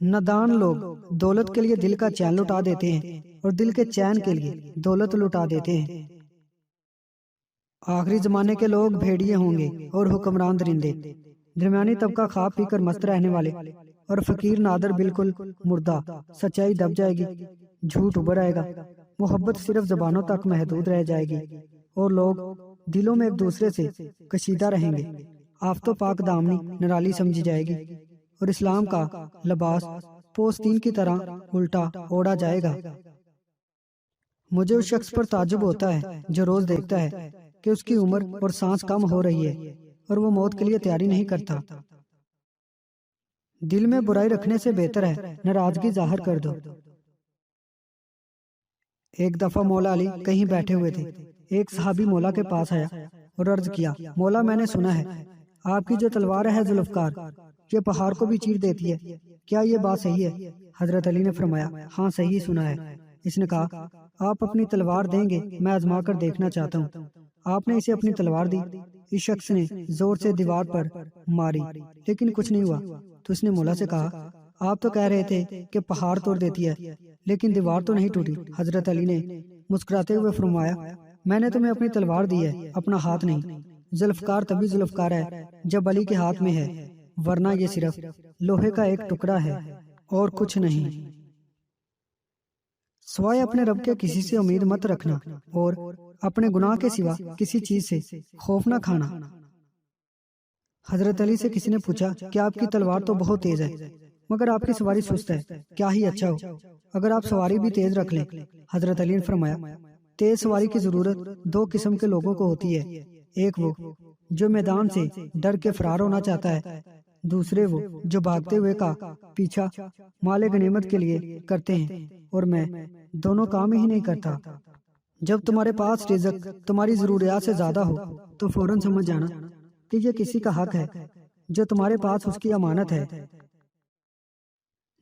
نادان لوگ دولت کے لیے دل کا چین لٹا دیتے ہیں اور دل کے چین کے لیے دولت لٹا دیتے ہیں۔ آخری زمانے کے لوگ بھیڑیے ہوں گے اور حکمران درندے، درمیانی طبقہ کھا پی کر مست رہنے والے، اور فقیر نادر بالکل مردہ۔ سچائی دب جائے گی، جھوٹ ابھر آئے گا، محبت صرف زبانوں تک محدود رہ جائے گی، اور لوگ دلوں میں ایک دوسرے سے کشیدہ رہیں گے۔ آفت و پاک دامنی نرالی سمجھی جائے گی، اور اسلام کا لباس پوستین کی طرح الٹا اوڑا جائے گا۔ مجھے اس شخص پر تعجب ہوتا ہے جو روز دیکھتا ہے کہ اس کی عمر اور سانس کم ہو رہی ہے اور وہ موت کے لیے تیاری نہیں کرتا۔ دل میں برائی رکھنے سے بہتر ہے ناراضگی ظاہر کر دو۔ ایک دفعہ مولا علی کہیں بیٹھے ہوئے تھے۔ ایک صحابی مولا کے پاس آیا اور عرض کیا، مولا میں نے سنا ہے آپ کی جو تلوار ہے ذوالفقار، یہ پہاڑ کو بھی چیر دیتی ہے، کیا یہ بات صحیح ہے؟ حضرت علی نے فرمایا، ہاں صحیح سنا ہے۔ اس نے کہا، آپ اپنی تلوار دیں گے؟ میں آزما کر دیکھنا چاہتا ہوں۔ آپ نے اسے اپنی تلوار دی۔ اس شخص نے زور سے دیوار پر ماری لیکن کچھ نہیں ہوا، تو اس نے مولا سے کہا، آپ تو کہہ رہے تھے کہ پہاڑ توڑ دیتی ہے لیکن دیوار تو نہیں ٹوٹی۔ حضرت علی نے مسکراتے ہوئے فرمایا، میں نے تمہیں اپنی تلوار دی ہے، اپنا ہاتھ نہیں۔ ذوالفقار تبھی ذوالفقار ہے جب علی کے ہاتھ میں ہے، ورنہ یہ صرف لوہے کا ایک ٹکڑا ہے اور کچھ نہیں۔ سوائے اپنے رب کے کسی سے امید مت رکھنا، اور اپنے گناہ کے سوا کسی چیز سے خوف نہ کھانا۔ حضرت علی سے کسی نے پوچھا کہ آپ کی تلوار تو بہت تیز ہے مگر آپ کی سواری سست ہے، کیا ہی اچھا ہو اگر آپ سواری بھی تیز رکھ لیں۔ حضرت علی نے فرمایا، تیز سواری کی ضرورت دو قسم کے لوگوں کو ہوتی ہے، ایک وہ جو میدان سے ڈر کے فرار ہونا چاہتا ہے، دوسرے وہ جو بھاگتے ہوئے کا پیچھا مال غنیمت کے لیے کرتے ہیں، اور میں دونوں کام ہی نہیں کرتا۔ جب تمہارے پاس رزق تمہاری ضروریات سے زیادہ ہو تو فوراً سمجھ جانا کہ یہ کسی کا حق ہے جو تمہارے پاس اس کی امانت ہے۔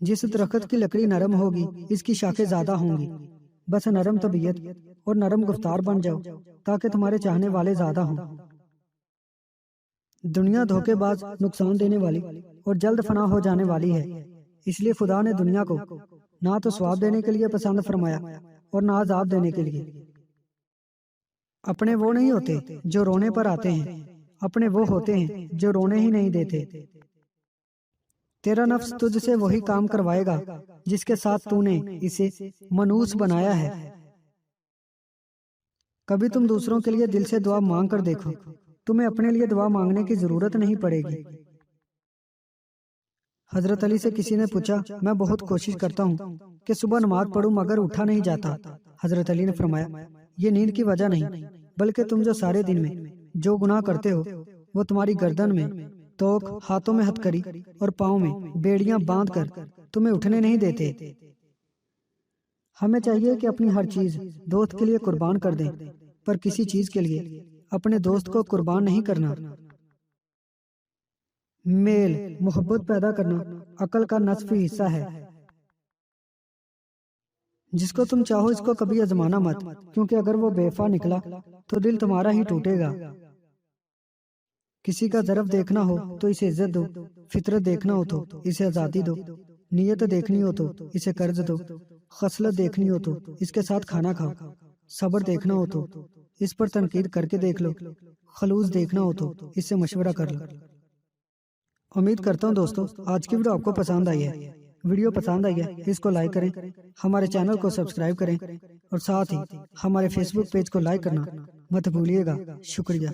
جس درخت کی لکڑی نرم ہوگی اس کی شاخیں زیادہ ہوں گی، بس نرم طبیعت اور نرم گفتار بن جاؤ تاکہ تمہارے چاہنے والے زیادہ ہوں۔ دنیا دھوکے باز، نقصان دینے والی اور جلد فنا ہو جانے والی ہے، اس لیے خدا نے دنیا کو نہ تو ثواب دینے کے لیے پسند فرمایا اور نہ عذاب دینے کے لیے۔ اپنے وہ نہیں ہوتے جو رونے پر آتے ہیں، اپنے وہ ہوتے ہیں جو رونے ہی نہیں دیتے۔ تیرا نفس تجھ سے وہی کام کروائے گا جس کے ساتھ تو نے اسے منوس بنایا ہے۔ کبھی تم دوسروں کے لیے دل سے دعا مانگ کر دیکھو، تمہیں اپنے لیے دعا مانگنے کی ضرورت نہیں پڑے گی۔ حضرت علی سے کسی نے پوچھا، میں بہت کوشش کرتا ہوں کہ صبح نماز پڑھوں مگر اٹھا نہیں جاتا۔ حضرت علی نے فرمایا، یہ نیند کی وجہ نہیں بلکہ تم جو سارے دن میں جو گناہ کرتے ہو وہ تمہاری گردن میں توق، ہاتھوں میں ہتھکڑی اور پاؤں میں بیڑیاں باندھ کر تمہیں اٹھنے نہیں دیتے۔ ہمیں چاہیے کہ اپنی ہر چیز دوست کے لیے قربان کر دیں، پر کسی چیز کے لیے اپنے دوست کو قربان نہیں کرنا۔ میل محبت پیدا کرنا عقل کا نصفی حصہ ہے۔ جس کو تم چاہو اس کو کبھی آزمانا مت، کیونکہ اگر وہ بے وفا نکلا تو دل تمہارا ہی ٹوٹے گا۔ کسی کا ظرف دیکھنا ہو تو اسے عزت دو، فطرت دیکھنا ہو تو اسے آزادی دو، نیت دیکھنی ہو تو اسے قرض دو، خصلت دیکھنی ہو تو اس کے ساتھ کھانا کھاؤ، صبر دیکھنا ہو تو اس پر تنقید کر کے دیکھ لو، خلوص دیکھنا ہو تو اس سے مشورہ کر لو۔ امید کرتا ہوں دوستو آج کی ویڈیو آپ کو پسند آئی ہے۔ ویڈیو پسند آئی ہے اس کو لائک کریں، ہمارے چینل کو سبسکرائب کریں، اور ساتھ ہی ہمارے فیس بک پیج کو لائک کرنا مت بھولیے گا۔ شکریہ۔